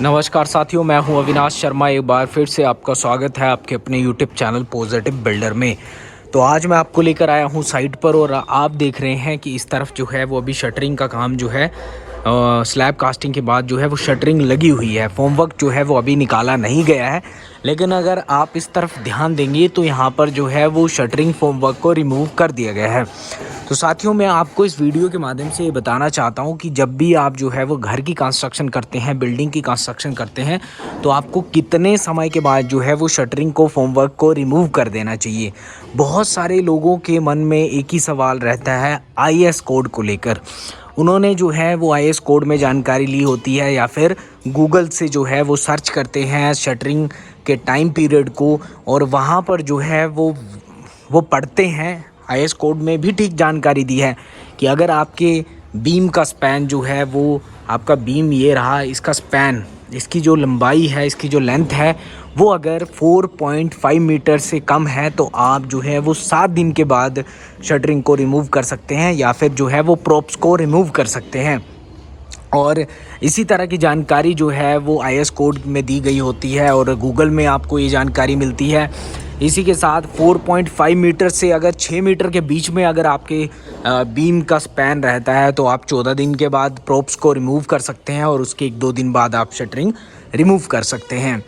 नमस्कार साथियों, मैं हूं अविनाश शर्मा। एक बार फिर से आपका स्वागत है आपके अपने यूट्यूब चैनल पॉजिटिव बिल्डर में। तो आज मैं आपको लेकर आया हूं साइट पर और आप देख रहे हैं कि इस तरफ जो है वो अभी शटरिंग का काम जो है स्लैब कास्टिंग के बाद जो है वो शटरिंग लगी हुई है। फॉर्मवर्क जो है वो अभी निकाला नहीं गया है, लेकिन अगर आप इस तरफ ध्यान देंगे तो यहाँ पर जो है वो शटरिंग फॉर्मवर्क को रिमूव कर दिया गया है। तो साथियों, मैं आपको इस वीडियो के माध्यम से ये बताना चाहता हूँ कि जब भी आप जो है वो घर की कंस्ट्रक्शन करते हैं, बिल्डिंग की कंस्ट्रक्शन करते हैं, तो आपको कितने समय के बाद जो है वो शटरिंग को, फॉर्मवर्क को रिमूव कर देना चाहिए। बहुत सारे लोगों के मन में एक ही सवाल रहता है IS कोड को लेकर। उन्होंने जो है वो IS कोड में जानकारी ली होती है या फिर गूगल से जो है वो सर्च करते हैं शटरिंग के टाइम पीरियड को, और वहाँ पर जो है वो पढ़ते हैं। IS कोड में भी ठीक जानकारी दी है कि अगर आपके बीम का स्पैन जो है वो आपका बीम ये रहा, इसका स्पैन, इसकी जो लंबाई है, इसकी जो लेंथ है, वो अगर 4.5 मीटर से कम है तो आप जो है वो 7 दिन के बाद शटरिंग को रिमूव कर सकते हैं या फिर जो है वो प्रॉप्स को रिमूव कर सकते हैं। और इसी तरह की जानकारी जो है वो IS कोड में दी गई होती है और गूगल में आपको ये जानकारी मिलती है। इसी के साथ 4.5 मीटर से अगर 6 मीटर के बीच में अगर आपके बीम का स्पैन रहता है तो आप 14 दिन के बाद प्रॉप्स को रिमूव कर सकते हैं और उसके 1-2 दिन बाद आप शटरिंग रिमूव कर सकते हैं।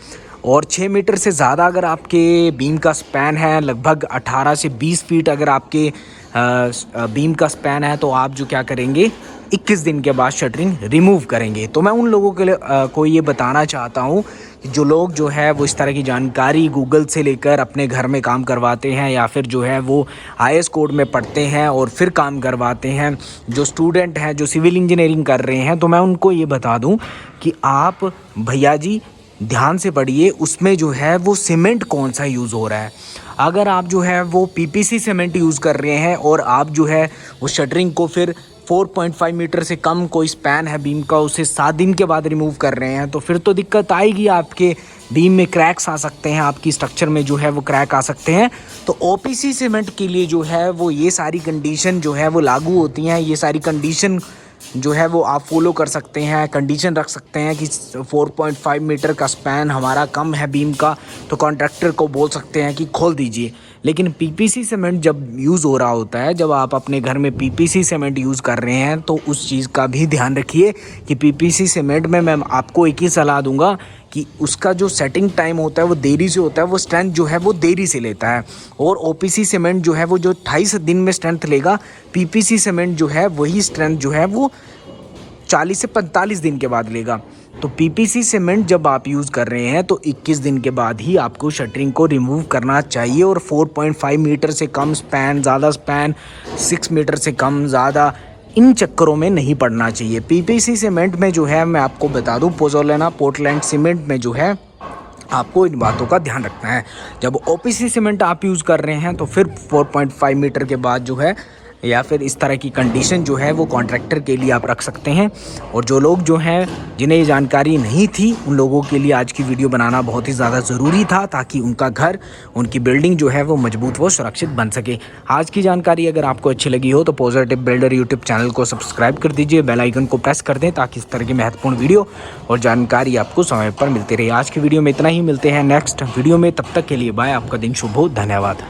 और 6 मीटर से ज़्यादा अगर आपके बीम का स्पैन है, लगभग 18 से 20 फीट अगर आपके बीम का स्पैन है, तो आप जो क्या करेंगे 21 दिन के बाद शटरिंग रिमूव करेंगे। तो मैं उन लोगों के लिए को ये बताना चाहता हूँ कि जो लोग जो है वो इस तरह की जानकारी गूगल से लेकर अपने घर में काम करवाते हैं या फिर जो है वो IS कोड में पढ़ते हैं और फिर काम करवाते हैं, जो स्टूडेंट हैं जो सिविल इंजीनियरिंग कर रहे हैं, तो मैं उनको ये बता दूँ कि आप भैया जी ध्यान से पढ़िए, उसमें जो है वो सीमेंट कौन सा यूज़ हो रहा है। अगर आप जो है वो PPC सीमेंट यूज़ कर रहे हैं और आप जो है वो शटरिंग को फिर 4.5 मीटर से कम कोई स्पैन है बीम का, उसे 7 दिन के बाद रिमूव कर रहे हैं, तो फिर तो दिक्कत आएगी। आपके बीम में क्रैक्स आ सकते हैं, आपकी स्ट्रक्चर में जो है वो क्रैक आ सकते हैं। तो OPC सीमेंट के लिए जो है वो ये सारी कंडीशन जो है वो लागू होती हैं। ये सारी कंडीशन जो है वो आप फॉलो कर सकते हैं, कंडीशन रख सकते हैं कि 4.5 मीटर का स्पैन हमारा कम है बीम का, तो कॉन्ट्रैक्टर को बोल सकते हैं कि खोल दीजिए। लेकिन PPC सीमेंट जब यूज़ हो रहा होता है, जब आप अपने घर में PPC सीमेंट यूज़ कर रहे हैं, तो उस चीज़ का भी ध्यान रखिए कि PPC सीमेंट में मैं आपको एक ही सलाह दूंगा कि उसका जो सेटिंग टाइम होता है वो देरी से होता है, वो स्ट्रेंथ जो है वो देरी से लेता है। और OPC सीमेंट जो है वो जो 28 दिन में स्ट्रेंथ लेगा, PPC सीमेंट जो है वही स्ट्रेंथ जो है वो 40 से 45 दिन के बाद लेगा। तो PPC सीमेंट जब आप यूज़ कर रहे हैं तो 21 दिन के बाद ही आपको शटरिंग को रिमूव करना चाहिए। और 4.5 मीटर से कम स्पैन, ज़्यादा स्पैन, 6 मीटर से कम, ज़्यादा, इन चक्करों में नहीं पड़ना चाहिए। PPC सीमेंट में जो है मैं आपको बता दूं, पोज़ोलाना पोर्टलैंड सीमेंट में जो है आपको इन बातों का ध्यान रखना है। जब OPC सीमेंट आप यूज़ कर रहे हैं तो फिर 4.5 मीटर के बाद जो है या फिर इस तरह की कंडीशन जो है वो कॉन्ट्रैक्टर के लिए आप रख सकते हैं। और जो लोग जो हैं जिन्हें ये जानकारी नहीं थी, उन लोगों के लिए आज की वीडियो बनाना बहुत ही ज़्यादा ज़रूरी था, ताकि उनका घर, उनकी बिल्डिंग जो है वो मजबूत व सुरक्षित बन सके। आज की जानकारी अगर आपको अच्छी लगी हो तो पॉजिटिव बिल्डर यूट्यूब चैनल को सब्सक्राइब कर दीजिए, बेल आइकन को प्रेस कर दें, ताकि इस तरह की महत्वपूर्ण वीडियो और जानकारी आपको समय पर मिलती रहे। आज की वीडियो में इतना ही, मिलते हैं नेक्स्ट वीडियो में, तब तक के लिए बाय। आपका दिन शुभ हो, धन्यवाद।